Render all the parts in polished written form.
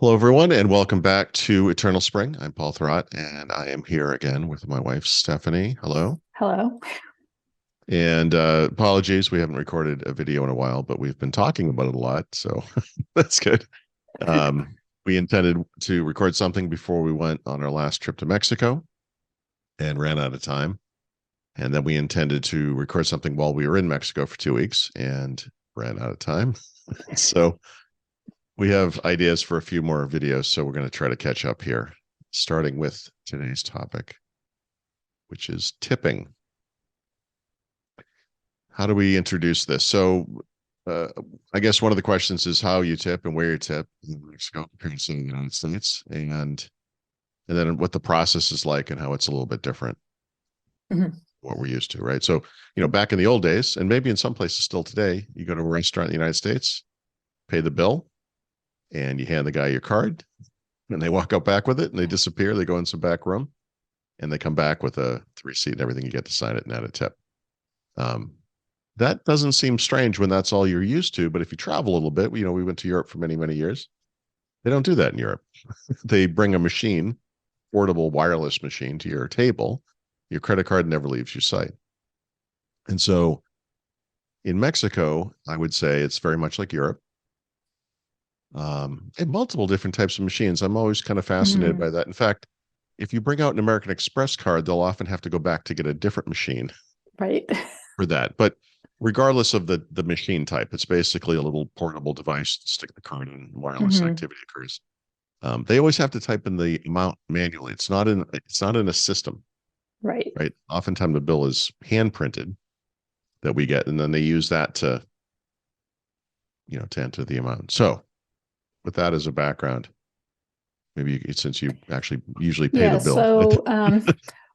Hello, everyone, and welcome back to Eternal Spring. I'm Paul Thurrott, and I am here again with my wife, Stephanie. Hello. Hello. And apologies, we haven't recorded a video in a while, but we've been talking about it a lot, so that's good. Um, we intended to record something before we went on our last trip to Mexico and ran out of time. And then we intended to record something while we were in Mexico for 2 weeks and ran out of time. So we have ideas for a few more videos, so we're going to try to catch up here, starting with today's topic, which is tipping. How do we introduce this? So I guess one of the questions is how you tip and where you tip in Mexico compared to the United States, and then what the process is like and how it's a little bit different, what we're used to, right? So, back in the old days, and maybe in some places still today, you go to a restaurant in the United States, pay the bill, and you hand the guy your card, and they walk out back with it, and they disappear. They go in some back room, and they come back with the receipt and everything. You get to sign it and add a tip. That doesn't seem strange when that's all you're used to. But if you travel a little bit, we went to Europe for many, many years. They don't do that in Europe. They bring a machine, portable wireless machine, to your table. Your credit card never leaves your sight. And so in Mexico, I would say it's very much like Europe. And multiple different types of machines. I'm always kind of fascinated by that. In fact, if you bring out an American Express card, they'll often have to go back to get a different machine Right. for that. But regardless of the machine type, it's basically a little portable device to stick the card in, wireless activity occurs. They always have to type in the amount manually. It's not in a system. Right. Right. Oftentimes the bill is hand printed that we get, and then they use that to enter the amount. So with that as a background, maybe since you actually usually pay the bill. So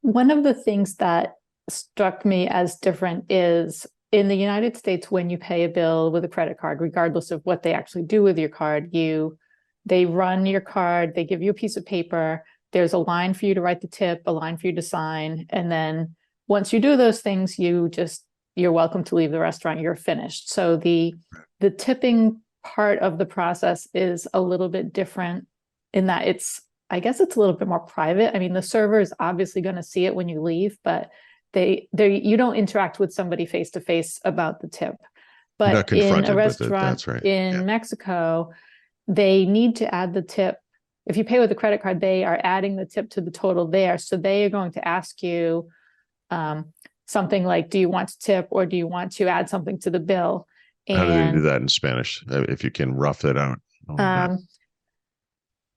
one of the things that struck me as different is in the United States, when you pay a bill with a credit card, regardless of what they actually do with your card, they run your card, they give you a piece of paper, there's a line for you to write the tip, a line for you to sign, and then once you do those things, you're welcome to leave the restaurant, you're finished. So the tipping part of the process is a little bit different in that I guess it's a little bit more private. I mean, the server is obviously going to see it when you leave, but you don't interact with somebody face to face about the tip. But in a restaurant in Mexico, they need to add the tip. If you pay with a credit card, they are adding the tip to the total there. So they are going to ask you something like, do you want to tip or do you want to add something to the bill? How do they do that in Spanish? If you can rough it out.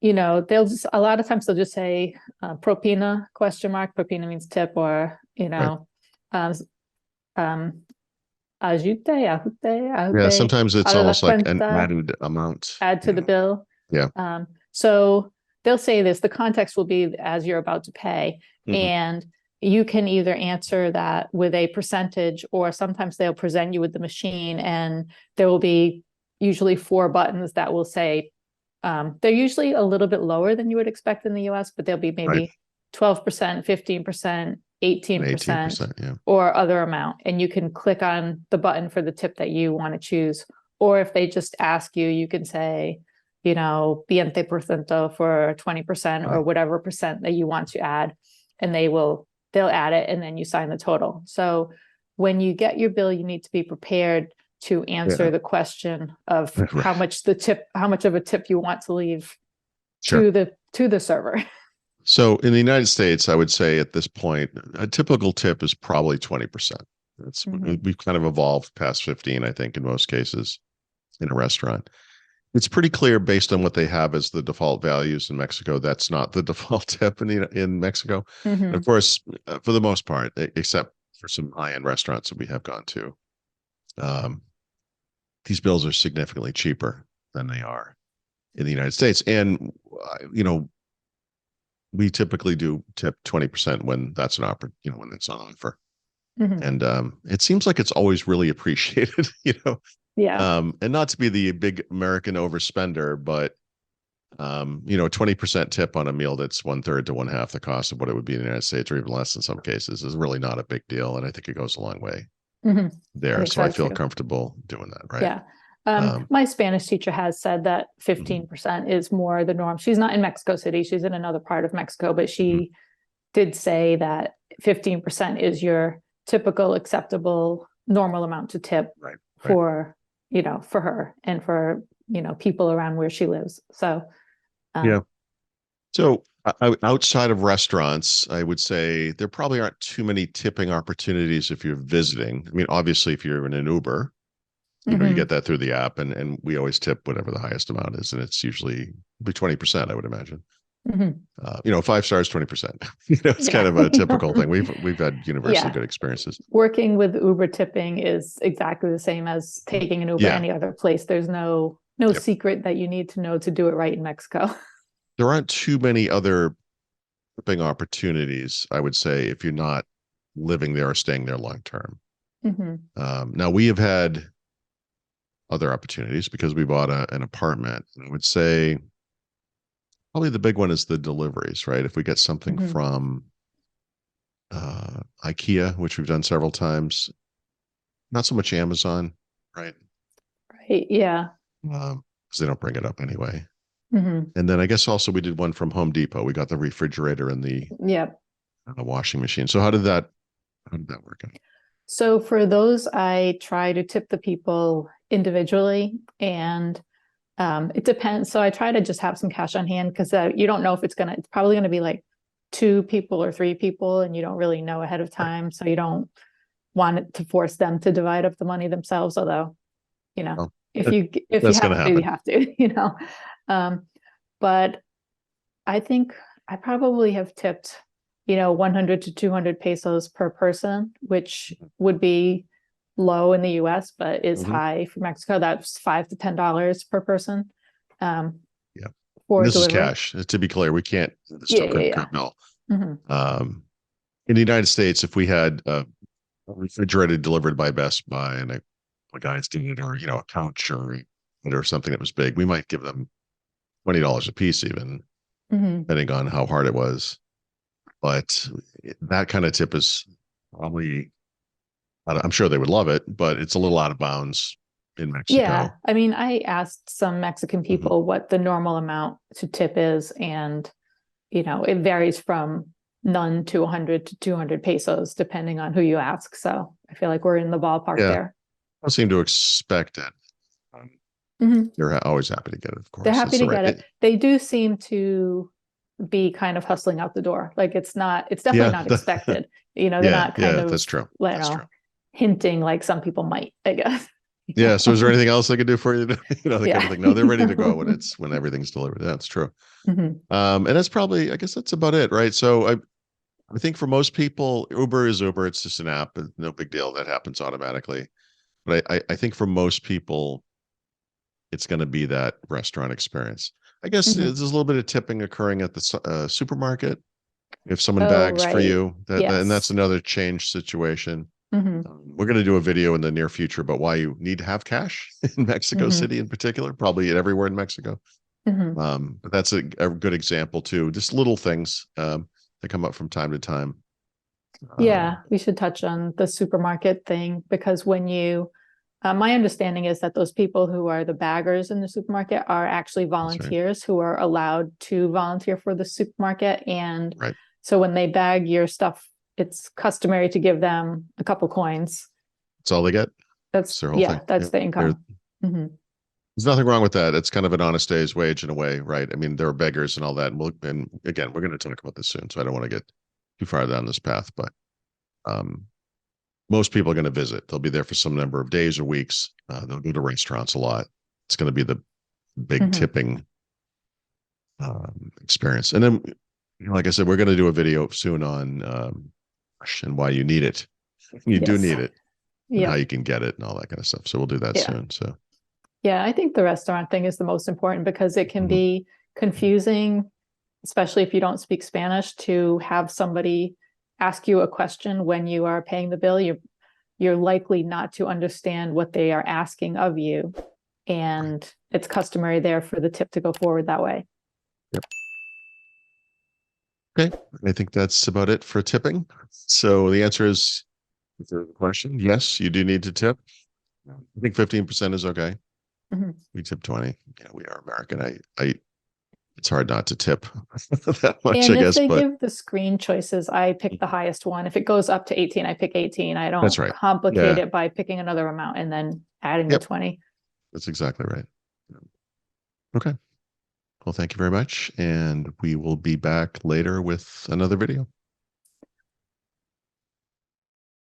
They'll just, a lot of times they'll just say propina ? Propina means tip, or ajute. Yeah, sometimes it's almost like an added amount. Add to the bill. Yeah. So they'll say this, the context will be as you're about to pay. And you can either answer that with a percentage, or sometimes they'll present you with the machine, and there will be usually 4 buttons that will say, they're usually a little bit lower than you would expect in the US, but they'll be maybe 12%, 15%, 18%, or other amount. And you can click on the button for the tip that you want to choose. Or if they just ask you, you can say, 20% for 20%, or whatever percent that you want to add, and they'll add it, and then you sign the total. So when you get your bill, you need to be prepared to answer the question of how much of a tip you want to leave to the server. So in the United States, I would say at this point, a typical tip is probably 20%. We've kind of evolved past 15, I think, in most cases in a restaurant. It's pretty clear based on what they have as the default values in Mexico. That's not the default tip in Mexico. And of course, for the most part, except for some high-end restaurants that we have gone to, these bills are significantly cheaper than they are in the United States. And, we typically do tip 20% when that's an offer, when it's on offer. And it seems like it's always really appreciated, Yeah. And not to be the big American overspender, but, 20% tip on a meal that's 1/3 to 1/2 the cost of what it would be in the United States, or even less in some cases, is really not a big deal. And I think it goes a long way there. So I feel comfortable doing that, right? Yeah. My Spanish teacher has said that Mm-hmm. 15% is more the norm. She's not in Mexico City, she's in another part of Mexico, but she Mm-hmm. did say that 15% is your typical acceptable normal amount to tip Right. for, for her and for, people around where she lives. So, Yeah. So outside of restaurants, I would say there probably aren't too many tipping opportunities if you're visiting. I mean, obviously, if you're in an Uber, you get that through the app, and we always tip whatever the highest amount is, and it's usually be 20%, I would imagine. 5 stars, 20%. It's kind of a typical thing. We've had universally good experiences. Working with Uber tipping is exactly the same as taking an Uber any other place. There's no secret that you need to know to do it right in Mexico. There aren't too many other tipping opportunities, I would say, if you're not living there or staying there long term. Now we have had other opportunities because we bought an apartment. I would say probably the big one is the deliveries, right? If we get something from IKEA, which we've done several times, not so much Amazon, right? Right. Yeah. Because they don't bring it up anyway. And then I guess also we did one from Home Depot. We got the refrigerator and the washing machine. So how did that work out? So for those, I try to tip the people individually, and it depends. So I try to just have some cash on hand because you don't know if it's probably going to be like 2 people or 3 people, and you don't really know ahead of time. Right. So you don't want it to force them to divide up the money themselves. Although, if you have to, but I think I probably have tipped, 100 to 200 pesos per person, which would be low in the US, but is high for Mexico. That's $5 to $10 per person. For this delivery. Is cash. To be clear, we can't. No. In the United States, if we had a refrigerator delivered by Best Buy and a guy's doing it, or a couch or something that was big, we might give them $20 a piece, even depending on how hard it was. But that kind of tip is probably, I'm sure they would love it, but it's a little out of bounds in Mexico. Yeah. I mean, I asked some Mexican people what the normal amount to tip is, and, it varies from none to 100 to 200 pesos, depending on who you ask. So I feel like we're in the ballpark there. I seem to expect it. They're always happy to get it, of course. They're happy to get it. They do seem to be kind of hustling out the door. Like it's definitely not expected. They're not kind of, that's true. Hinting like some people might, I guess. Yeah. So is there anything else I could do for you? Kind of thing. No, they're ready to go when everything's delivered. That's true. And that's probably, I guess that's about it, right? So I think for most people, Uber is Uber. It's just an app. No big deal. That happens automatically. But I think for most people, it's going to be that restaurant experience. I guess there's a little bit of tipping occurring at the supermarket. If someone bags for you, and that's another change situation. We're going to do a video in the near future about why you need to have cash in Mexico City in particular, probably everywhere in Mexico. But that's a good example too. Just little things that come up from time to time. We should touch on the supermarket thing, because when my understanding is that those people who are the baggers in the supermarket are actually volunteers who are allowed to volunteer for the supermarket. And so when they bag your stuff, it's customary to give them a couple coins. That's all they get. That's their whole thing. That's the income. There's nothing wrong with that. It's kind of an honest day's wage in a way, right? I mean, there are beggars and all that. And again, we're going to talk about this soon, so I don't want to get too far down this path, but most people are going to visit. They'll be there for some number of days or weeks. They'll go to restaurants a lot. It's going to be the big tipping experience. And then, like I said, we're going to do a video soon on and why you need it. You do need it. And how you can get it and all that kind of stuff. So we'll do that soon. So I think the restaurant thing is the most important, because it can be confusing, especially if you don't speak Spanish, to have somebody ask you a question when you are paying the bill. You're likely not to understand what they are asking of you, and it's customary there for the tip to go forward that way. Okay, I think that's about it for tipping. So the answer is, if there's a question, yes, you do need to tip. I think 15% is okay. We tip 20. Yeah, we are American. It's hard not to tip that much, And I if guess, they but give the screen choices, I pick the highest one. If it goes up to 18, I pick 18. I that's don't right. complicate Yeah. it by picking another amount and then adding the Yep. 20. That's exactly right. Okay. Well, thank you very much. And we will be back later with another video.